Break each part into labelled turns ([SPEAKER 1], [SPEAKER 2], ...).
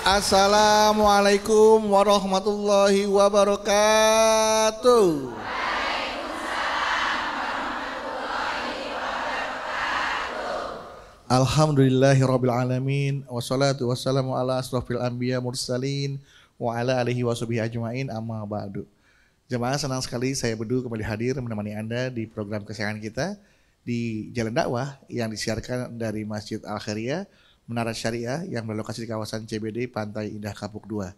[SPEAKER 1] Assalamualaikum warahmatullahi wabarakatuh. Alhamdulillahirabbil alamin wassalatu wassalamu ala asrofil anbiya mursalin wa ala alihi washabihi ajmain amma ba'du. Jemaah, senang sekali saya Bedu kembali hadir menemani Anda di program kesayangan kita di Jalan Dakwah yang disiarkan dari Masjid Al-Khairiyah Menara Syariah yang berlokasi di kawasan CBD Pantai Indah Kapuk 2.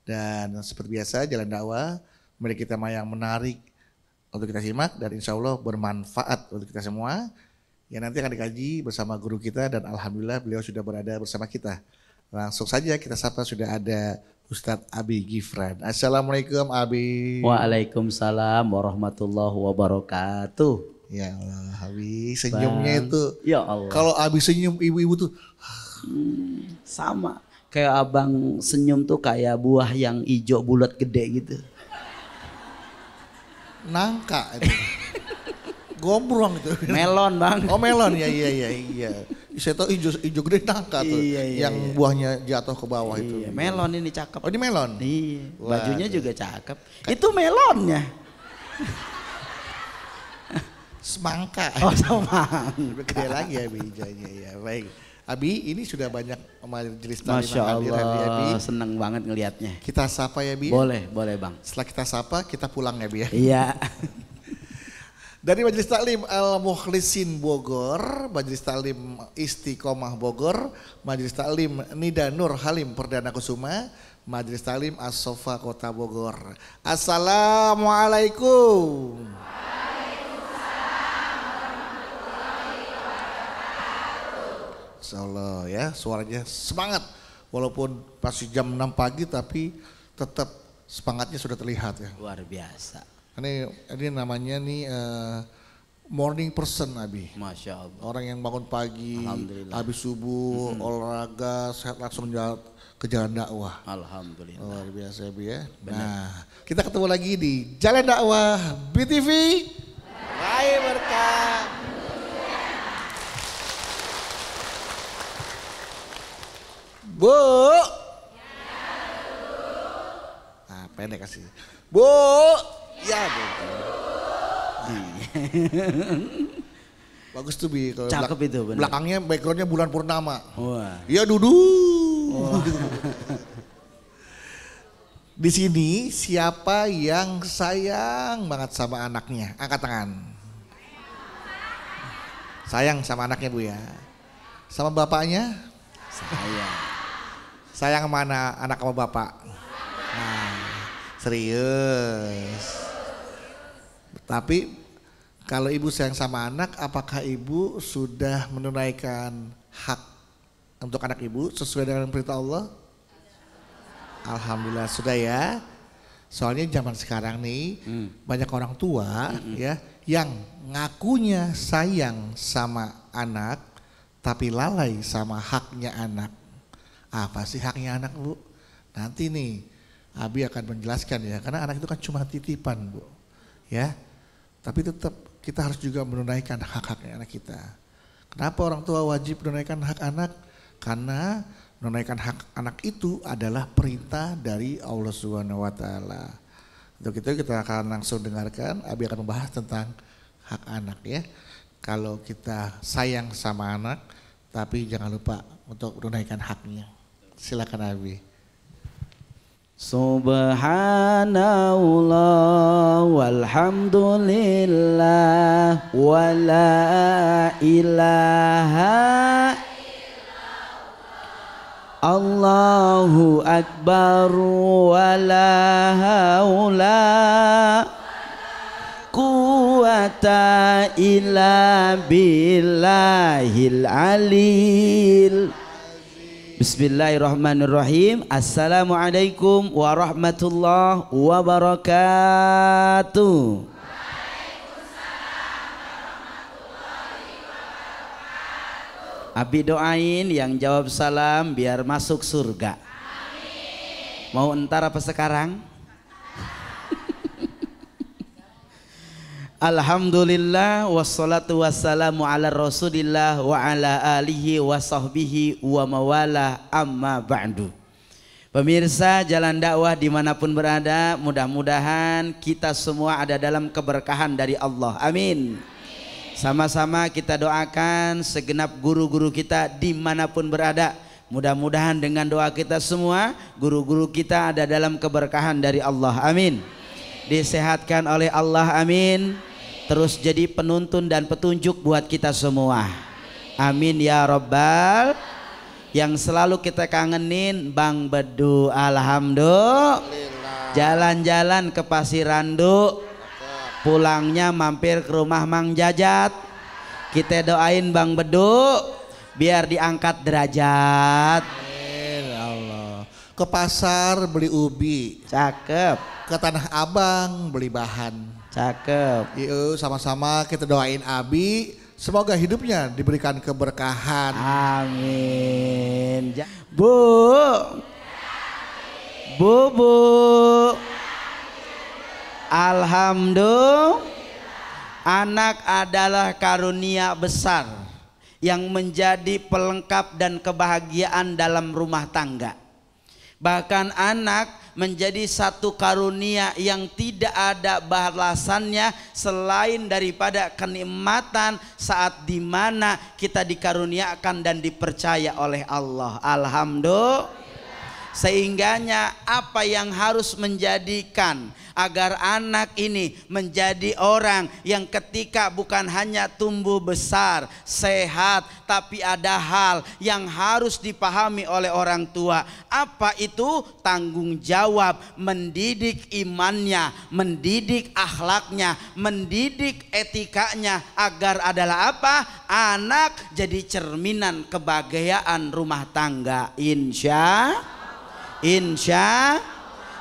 [SPEAKER 1] Dan seperti biasa Jalan Dakwah milik kita yang menarik untuk kita simak dan insya Allah bermanfaat untuk kita semua. Yang nanti akan dikaji bersama guru kita dan alhamdulillah beliau sudah berada bersama kita. Langsung saja kita sapa, sudah ada Ustadz Abi Gifran. Assalamualaikum Abi.
[SPEAKER 2] Waalaikumsalam warahmatullahi wabarakatuh.
[SPEAKER 1] Ya Allah, Abi senyumnya itu.
[SPEAKER 2] Ya Allah.
[SPEAKER 1] Kalau Abi senyum ibu-ibu tuh
[SPEAKER 2] sama kayak abang senyum tuh kayak buah yang hijau bulat gede gitu.
[SPEAKER 1] Nangka itu. Gombrong itu.
[SPEAKER 2] Melon bang.
[SPEAKER 1] Oh melon, ya iya. Saya tahu hijau gede nangka tuh, yang buahnya jatuh ke bawah itu.
[SPEAKER 2] Melon ini cakep.
[SPEAKER 1] Oh ini melon.
[SPEAKER 2] Iya. Bajunya juga cakep. Itu melonnya.
[SPEAKER 1] Semangka.
[SPEAKER 2] Oh semangka.
[SPEAKER 1] Gede lagi ya hijaunya ya. Baik. Abi, ini sudah banyak majelis taklim
[SPEAKER 2] Masya
[SPEAKER 1] hadir hari ya, Bi.
[SPEAKER 2] Seneng banget ngelihatnya.
[SPEAKER 1] Kita sapa ya Bi.
[SPEAKER 2] Boleh bang.
[SPEAKER 1] Setelah kita sapa, kita pulang ya Bi ya.
[SPEAKER 2] Iya.
[SPEAKER 1] Dari Majelis Taklim Al-Mukhlisin Bogor, Majelis Taklim Istiqomah Bogor, Majelis Taklim Nida Nur Halim Perdana Kusuma, Majelis Taklim As-Sofa Kota Bogor. Assalamualaikum. Insyaallah ya, suaranya semangat. Walaupun masih jam 6 pagi tapi tetap semangatnya sudah terlihat ya.
[SPEAKER 2] Luar biasa.
[SPEAKER 1] Ini namanya nih morning person Abi.
[SPEAKER 2] Masya Allah.
[SPEAKER 1] Orang yang bangun pagi, habis subuh, olahraga, sehat langsung ke jalan dakwah.
[SPEAKER 2] Alhamdulillah.
[SPEAKER 1] Luar biasa Abi ya.
[SPEAKER 2] Benar.
[SPEAKER 1] Nah, kita ketemu lagi di Jalan Dakwah BTV. Hai berkah. Bu. Nah, pendek kasih. Bu. Ya, Bu. Bagus tuh Bi.
[SPEAKER 2] Cakep itu bener.
[SPEAKER 1] Belakangnya backgroundnya bulan purnama.
[SPEAKER 2] Wah.
[SPEAKER 1] Iya duduk. Oh. Di sini siapa yang sayang banget sama anaknya? Angkat tangan. Sayang sama anaknya Bu ya. Sama bapaknya?
[SPEAKER 2] Sayang.
[SPEAKER 1] Sayang mana anak sama bapak? Nah, serius. Tapi kalau ibu sayang sama anak, apakah ibu sudah menunaikan hak untuk anak ibu sesuai dengan perintah Allah? Alhamdulillah sudah ya. Soalnya zaman sekarang nih banyak orang tua ya yang ngakunya sayang sama anak tapi lalai sama haknya anak. Apa sih haknya anak Bu? Nanti nih Abi akan menjelaskan ya, karena anak itu kan cuma titipan Bu. Ya, tapi tetap kita harus juga menunaikan hak-haknya anak kita. Kenapa orang tua wajib menunaikan hak anak? Karena menunaikan hak anak itu adalah perintah dari Allah Subhanahu wa taala. Untuk itu kita akan langsung dengarkan, Abi akan membahas tentang hak anak ya. Kalau kita sayang sama anak, tapi jangan lupa untuk menunaikan haknya. Silakan Abi.
[SPEAKER 2] Subhanallah walhamdulillah wa la ilaha Allahu akbar wa la haula quwata illa billahil alil. Bismillahirrahmanirrahim. Assalamualaikum warahmatullahi wabarakatuh. Abi doain yang jawab salam biar masuk surga. Amin. Mau entar apa sekarang? Alhamdulillah wassalatu wassalamu ala rasulillah wa ala alihi wa sahbihi wa mawala amma ba'du. Pemirsa Jalan Dakwah dimanapun berada, mudah-mudahan kita semua ada dalam keberkahan dari Allah. Amin. Sama-sama kita doakan segenap guru-guru kita dimanapun berada. Mudah-mudahan dengan doa kita semua, guru-guru kita ada dalam keberkahan dari Allah. Amin. Disehatkan oleh Allah. Amin. Terus jadi penuntun dan petunjuk buat kita semua. Amin ya Rabbal. Yang selalu kita kangenin Bang Bedu, alhamdulillah. Jalan-jalan ke Pasirandu, pulangnya mampir ke rumah Mang Jajat. Kita doain Bang Bedu biar diangkat derajat.
[SPEAKER 1] Amin Allah. Ke pasar beli ubi.
[SPEAKER 2] Cakep.
[SPEAKER 1] Ke Tanah Abang beli bahan.
[SPEAKER 2] Cakep.
[SPEAKER 1] Yuk sama-sama kita doain Abi. Semoga hidupnya diberikan keberkahan.
[SPEAKER 2] Amin. Bu. Alhamdulillah. Anak adalah karunia besar yang menjadi pelengkap dan kebahagiaan dalam rumah tangga. Bahkan anak menjadi satu karunia yang tidak ada balasannya selain daripada kenikmatan saat dimana kita dikaruniakan dan dipercaya oleh Allah. Alhamdulillah. Sehingganya apa yang harus menjadikan agar anak ini menjadi orang yang ketika bukan hanya tumbuh besar, sehat, tapi ada hal yang harus dipahami oleh orang tua. Apa itu? Tanggung jawab mendidik imannya, mendidik akhlaknya, mendidik etikanya agar adalah apa? Anak jadi cerminan kebahagiaan rumah tangga.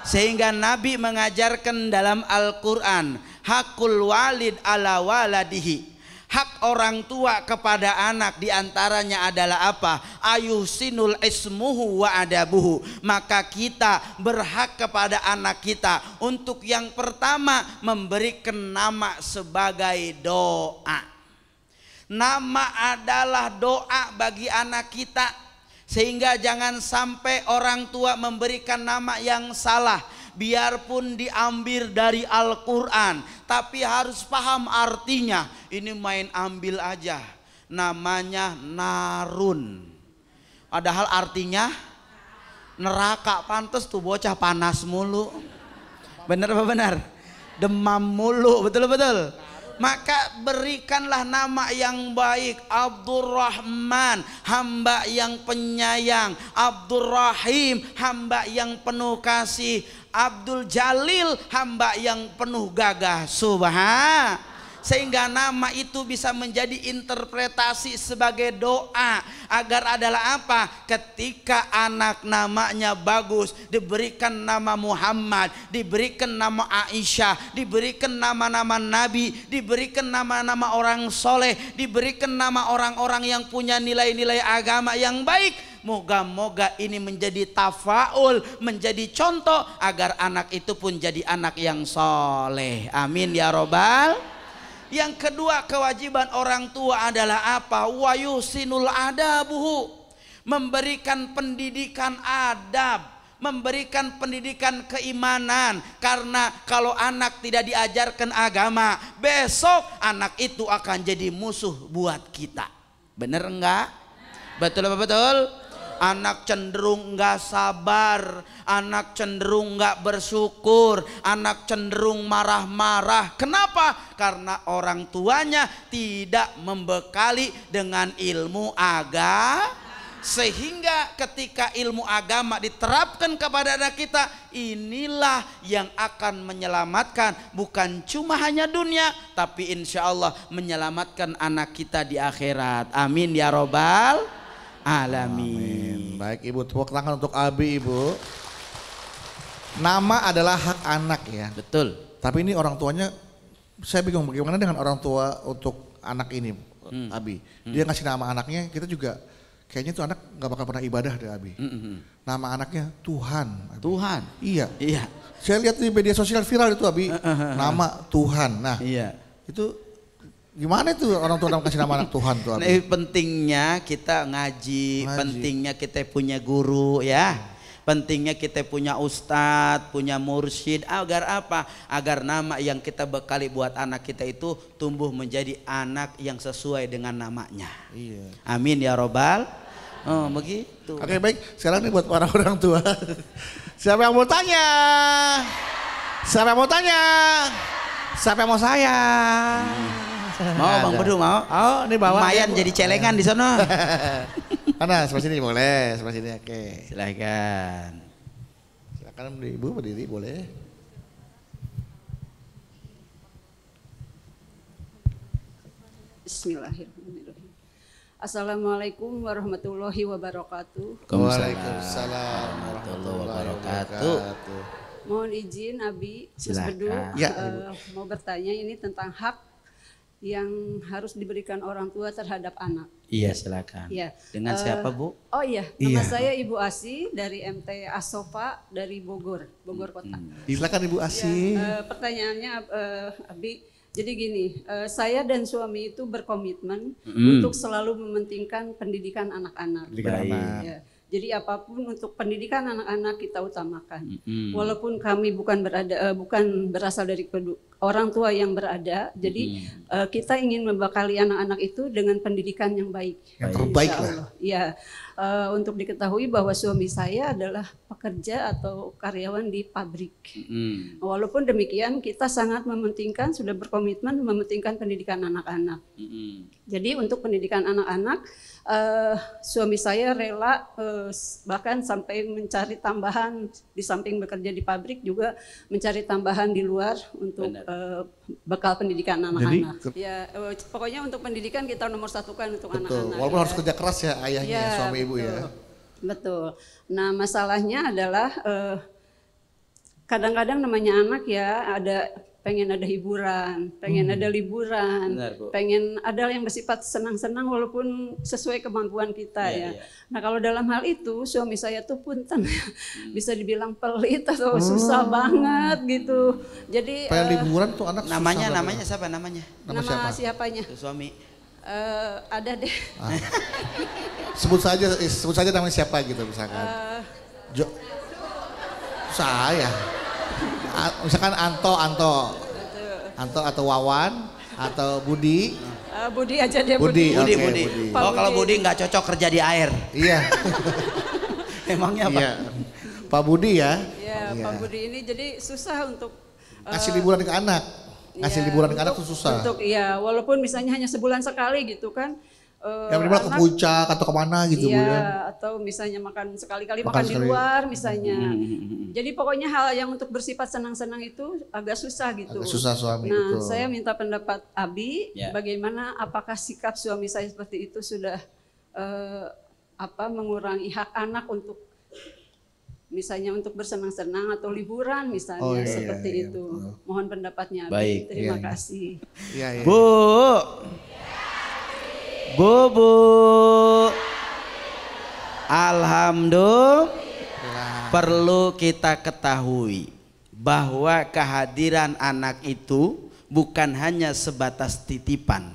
[SPEAKER 2] Sehingga Nabi mengajarkan dalam Al-Quran, hakul walid ala waladihi, hak orang tua kepada anak diantaranya adalah apa? Ayusinul ismuhu wa adabuhu. Maka kita berhak kepada anak kita untuk yang pertama memberikan nama sebagai doa. Nama adalah doa bagi anak kita. Sehingga jangan sampai orang tua memberikan nama yang salah, biarpun diambil dari Al-Quran, tapi harus paham artinya. Ini main ambil aja, namanya Narun, padahal artinya neraka. Pantes tuh bocah panas mulu. Bener apa benar? Demam mulu, betul-betul. Maka berikanlah nama yang baik. Abdurrahman, hamba yang penyayang. Abdurrahim, hamba yang penuh kasih. Abdul Jalil, hamba yang penuh gagah. Subhan. Sehingga nama itu bisa menjadi interpretasi sebagai doa agar adalah apa? Ketika anak namanya bagus, diberikan nama Muhammad, diberikan nama Aisyah, diberikan nama-nama Nabi, diberikan nama-nama orang soleh, diberikan nama orang-orang yang punya nilai-nilai agama yang baik. Moga-moga ini menjadi tafaul, menjadi contoh agar anak itu pun jadi anak yang soleh. Amin ya robbal. Yang kedua, kewajiban orang tua adalah apa? Wayusinul adabuhu, memberikan pendidikan adab, memberikan pendidikan keimanan. Karena kalau anak tidak diajarkan agama, besok anak itu akan jadi musuh buat kita. Bener enggak? Betul apa betul? Anak cenderung nggak sabar, anak cenderung nggak bersyukur, anak cenderung marah-marah. Kenapa? Karena orang tuanya tidak membekali dengan ilmu agama. Sehingga ketika ilmu agama diterapkan kepada anak kita, inilah yang akan menyelamatkan bukan cuma hanya dunia, tapi insya Allah menyelamatkan anak kita di akhirat. Amin ya robbal alamin.
[SPEAKER 1] Baik Ibu, tepuk tangan untuk Abi Ibu. Nama adalah hak anak ya.
[SPEAKER 2] Betul.
[SPEAKER 1] Tapi ini orang tuanya, saya bingung bagaimana dengan orang tua untuk anak ini, Abi. Dia ngasih nama anaknya, kita juga kayaknya tuh anak nggak bakal pernah ibadah deh Abi. Nama anaknya Tuhan. Abi.
[SPEAKER 2] Tuhan.
[SPEAKER 1] Iya.
[SPEAKER 2] Iya.
[SPEAKER 1] Saya lihat di media sosial viral itu Abi, nama Tuhan. Nah,
[SPEAKER 2] iya.
[SPEAKER 1] Itu gimana itu orang tua kasih nama anak Tuhan tuh Abi?
[SPEAKER 2] Nah, pentingnya kita ngaji, pentingnya kita punya guru ya. Pentingnya kita punya ustadz, punya mursyid, agar apa? Agar nama yang kita bekali buat anak kita itu tumbuh menjadi anak yang sesuai dengan namanya.
[SPEAKER 1] Iya.
[SPEAKER 2] Amin ya robbal. Oh begitu.
[SPEAKER 1] Oke baik, sekarang nih buat para orang tua. Siapa yang mau tanya? Siapa yang mau tanya? Siapa yang mau saya?
[SPEAKER 2] Mau Bang Bedu mau?
[SPEAKER 1] Oh ini bawa.
[SPEAKER 2] Lumayan jadi celengan di sana.
[SPEAKER 1] Mana sebelah sini boleh, sebelah sini oke.
[SPEAKER 2] Silakan.
[SPEAKER 1] Silakan Ibu berdiri boleh.
[SPEAKER 3] Bismillahirrahmanirrahim. Assalamualaikum warahmatullahi wabarakatuh.
[SPEAKER 1] Waalaikumsalam
[SPEAKER 2] warahmatullahi wabarakatuh.
[SPEAKER 3] Mohon izin Abi, Mas
[SPEAKER 2] Silakan.
[SPEAKER 3] Bedu,
[SPEAKER 1] Ya,
[SPEAKER 3] mau bertanya ini tentang hak yang harus diberikan orang tua terhadap anak.
[SPEAKER 2] Iya silakan.
[SPEAKER 3] Ya.
[SPEAKER 2] Dengan siapa Bu?
[SPEAKER 3] Oh iya, nama
[SPEAKER 2] Iya.
[SPEAKER 3] saya Ibu Asi dari MT Asofa dari Bogor Kota.
[SPEAKER 1] Silakan Ibu Asi.
[SPEAKER 3] Pertanyaannya Abi, jadi gini, saya dan suami itu berkomitmen untuk selalu mementingkan pendidikan anak-anak.
[SPEAKER 2] Baik.
[SPEAKER 3] Ya. Jadi apapun untuk pendidikan anak-anak kita utamakan. Walaupun kami bukan berasal dari orang tua yang berada, jadi kita ingin membekali anak-anak itu dengan pendidikan yang baik.
[SPEAKER 1] Yang terbaik
[SPEAKER 3] Insya
[SPEAKER 1] lah.
[SPEAKER 3] Allah. Ya, untuk diketahui bahwa suami saya adalah pekerja atau karyawan di pabrik. Walaupun demikian kita sangat mementingkan, sudah berkomitmen mementingkan pendidikan anak-anak. Jadi untuk pendidikan anak-anak, suami saya rela bahkan sampai mencari tambahan di samping bekerja di pabrik juga mencari tambahan di luar untuk bekal pendidikan anak-anak. Ya, pokoknya untuk pendidikan kita nomor satukan untuk
[SPEAKER 1] Betul.
[SPEAKER 3] anak-anak.
[SPEAKER 1] Walaupun
[SPEAKER 3] ya.
[SPEAKER 1] harus kerja keras ya ayahnya,
[SPEAKER 3] Ya,
[SPEAKER 1] suami ibu
[SPEAKER 3] betul.
[SPEAKER 1] ya.
[SPEAKER 3] Betul. Nah masalahnya adalah kadang-kadang namanya anak ya pengen ada hiburan, pengen ada liburan,
[SPEAKER 2] Benar, Bu.
[SPEAKER 3] pengen ada yang bersifat senang-senang walaupun sesuai kemampuan kita ya. Nah kalau dalam hal itu suami saya tuh punten bisa dibilang pelit atau susah banget gitu. Jadi
[SPEAKER 1] Pengen liburan tuh anak
[SPEAKER 2] Namanya
[SPEAKER 1] susah
[SPEAKER 2] namanya siapa namanya?
[SPEAKER 1] Nama siapa?
[SPEAKER 3] siapanya?
[SPEAKER 2] Suami.
[SPEAKER 3] Ada deh.
[SPEAKER 1] Sebut saja namanya siapa gitu misalkan. Saya. Misalkan Anto atau Wawan atau Budi.
[SPEAKER 3] Budi aja deh
[SPEAKER 1] Budi.
[SPEAKER 3] Budi.
[SPEAKER 1] Oke,
[SPEAKER 2] Budi.
[SPEAKER 1] Budi.
[SPEAKER 3] Pak
[SPEAKER 2] Oh kalau
[SPEAKER 3] Budi.
[SPEAKER 2] Budi nggak cocok kerja di air.
[SPEAKER 1] Iya.
[SPEAKER 2] Emangnya apa?
[SPEAKER 1] Iya. Pak Budi ya.
[SPEAKER 3] Ya,
[SPEAKER 1] Iya.
[SPEAKER 3] Pak Budi ini jadi susah untuk
[SPEAKER 1] Ngasih liburan ke anak. Ngasih
[SPEAKER 3] ya,
[SPEAKER 1] liburan ke anak tuh susah.
[SPEAKER 3] Untuk ya, walaupun misalnya hanya sebulan sekali gitu kan.
[SPEAKER 1] Yang minimal ke puncak atau kemana gitu Bu
[SPEAKER 3] iya,
[SPEAKER 1] ya.
[SPEAKER 3] atau misalnya makan sekali-kali
[SPEAKER 1] Makan
[SPEAKER 3] makan di
[SPEAKER 1] sekali.
[SPEAKER 3] luar misalnya. Jadi pokoknya hal yang untuk bersifat senang-senang itu agak susah gitu.
[SPEAKER 1] Agak susah suami,
[SPEAKER 3] Nah,
[SPEAKER 1] betul.
[SPEAKER 3] saya minta pendapat Abi,
[SPEAKER 2] Ya.
[SPEAKER 3] bagaimana apakah sikap suami saya seperti itu sudah mengurangi hak anak untuk misalnya untuk bersenang-senang atau liburan misalnya
[SPEAKER 1] Oh, iya,
[SPEAKER 3] seperti
[SPEAKER 1] iya,
[SPEAKER 3] itu.
[SPEAKER 1] betul.
[SPEAKER 3] Mohon pendapatnya Abi.
[SPEAKER 2] Baik,
[SPEAKER 3] Terima
[SPEAKER 1] iya.
[SPEAKER 3] kasih.
[SPEAKER 1] Iya, iya.
[SPEAKER 2] Bu, alhamdulillah. Perlu kita ketahui bahwa kehadiran anak itu bukan hanya sebatas titipan,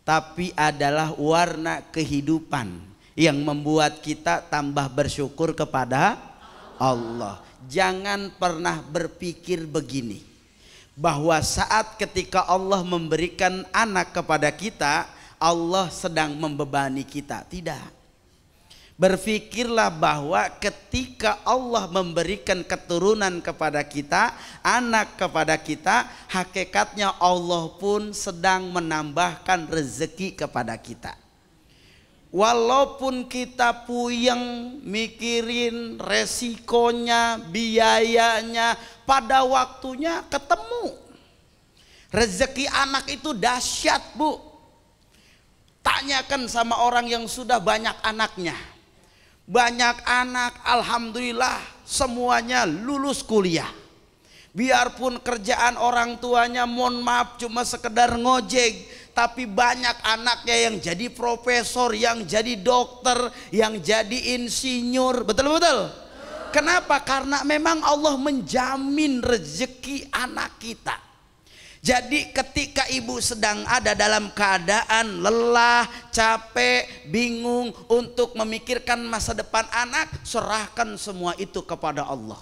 [SPEAKER 2] tapi adalah warna kehidupan yang membuat kita tambah bersyukur kepada Allah. Jangan pernah berpikir begini, bahwa saat ketika Allah memberikan anak kepada kita, Allah sedang membebani kita. Tidak. Berpikirlah bahwa ketika Allah memberikan keturunan kepada kita, anak kepada kita, hakikatnya Allah pun sedang menambahkan rezeki kepada kita. Walaupun kita puyeng mikirin resikonya, biayanya, pada waktunya ketemu. Rezeki anak itu dahsyat Bu. Tanyakan sama orang yang sudah banyak anaknya. Banyak anak, alhamdulillah semuanya lulus kuliah. Biarpun kerjaan orang tuanya mohon maaf cuma sekedar ngojek, tapi banyak anaknya yang jadi profesor, yang jadi dokter, yang jadi insinyur. Betul-betul. Kenapa? Karena memang Allah menjamin rezeki anak kita. Jadi ketika ibu sedang ada dalam keadaan lelah, capek, bingung untuk memikirkan masa depan anak, serahkan semua itu kepada Allah.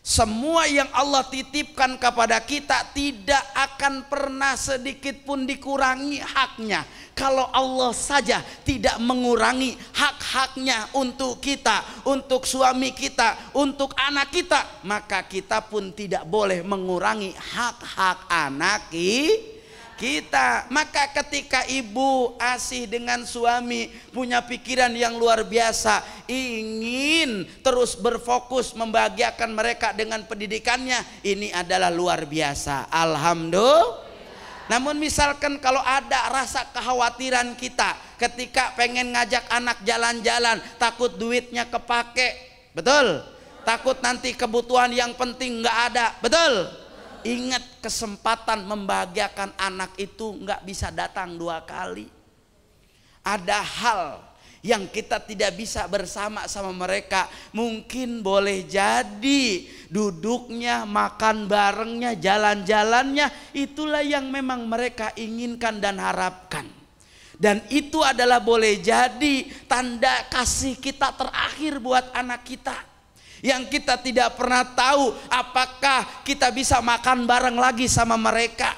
[SPEAKER 2] Semua yang Allah titipkan kepada kita tidak akan pernah sedikit pun dikurangi haknya. Kalau Allah saja tidak mengurangi hak-haknya untuk kita, untuk suami kita, untuk anak kita, maka kita pun tidak boleh mengurangi hak-hak anak kita. Maka ketika ibu Asih dengan suami punya pikiran yang luar biasa, ingin terus berfokus membahagiakan mereka dengan pendidikannya, ini adalah luar biasa. Alhamdulillah. Namun misalkan kalau ada rasa kekhawatiran kita ketika pengen ngajak anak jalan-jalan, takut duitnya kepake, betul? Takut nanti kebutuhan yang penting nggak ada, betul? Ingat, kesempatan membahagiakan anak itu nggak bisa datang 2 kali. Ada hal yang kita tidak bisa bersama sama mereka. Mungkin boleh jadi duduknya, makan barengnya, jalan-jalannya, itulah yang memang mereka inginkan dan harapkan. Dan itu adalah boleh jadi tanda kasih kita terakhir buat anak kita, yang kita tidak pernah tahu apakah kita bisa makan bareng lagi sama mereka,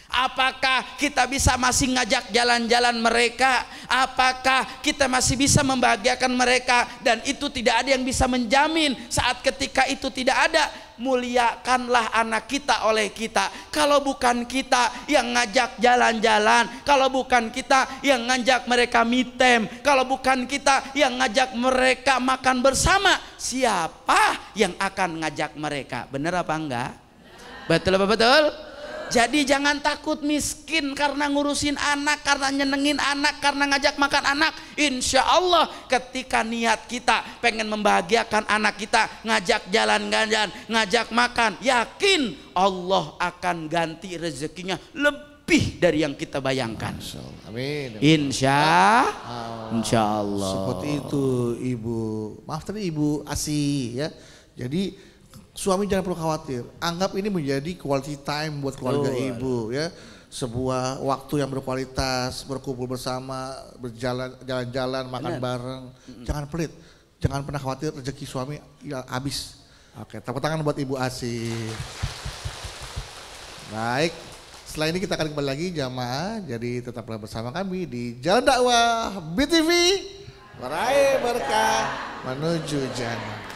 [SPEAKER 2] apakah kita bisa masih ngajak jalan-jalan mereka, apakah kita masih bisa membahagiakan mereka. Dan itu tidak ada yang bisa menjamin saat ketika itu tidak ada. Muliakanlah anak kita oleh kita. Kalau bukan kita yang ngajak jalan-jalan, kalau bukan kita yang ngajak mereka me time, kalau bukan kita yang ngajak mereka makan bersama, siapa yang akan ngajak mereka? Benar apa enggak? Betul apa betul? Jadi jangan takut miskin karena ngurusin anak, karena nyenengin anak, karena ngajak makan anak. Insya Allah ketika niat kita pengen membahagiakan anak kita, ngajak jalan-jalan, ngajak makan, yakin Allah akan ganti rezekinya lebih dari yang kita bayangkan.
[SPEAKER 1] Amin.
[SPEAKER 2] Insya Allah.
[SPEAKER 1] Seperti itu Ibu. Maaf tadi Ibu Asih ya. Jadi suami jangan perlu khawatir, anggap ini menjadi quality time buat keluarga ibu ya. Sebuah waktu yang berkualitas, berkumpul bersama, jalan-jalan, makan bareng. Jangan pelit, jangan pernah khawatir rezeki suami ya, habis. Oke, tepuk tangan buat Ibu Asih. Baik, setelah ini kita akan kembali lagi jamaah, jadi tetaplah bersama kami di Jalan Dakwah BTV, meraih berkah menuju jannah.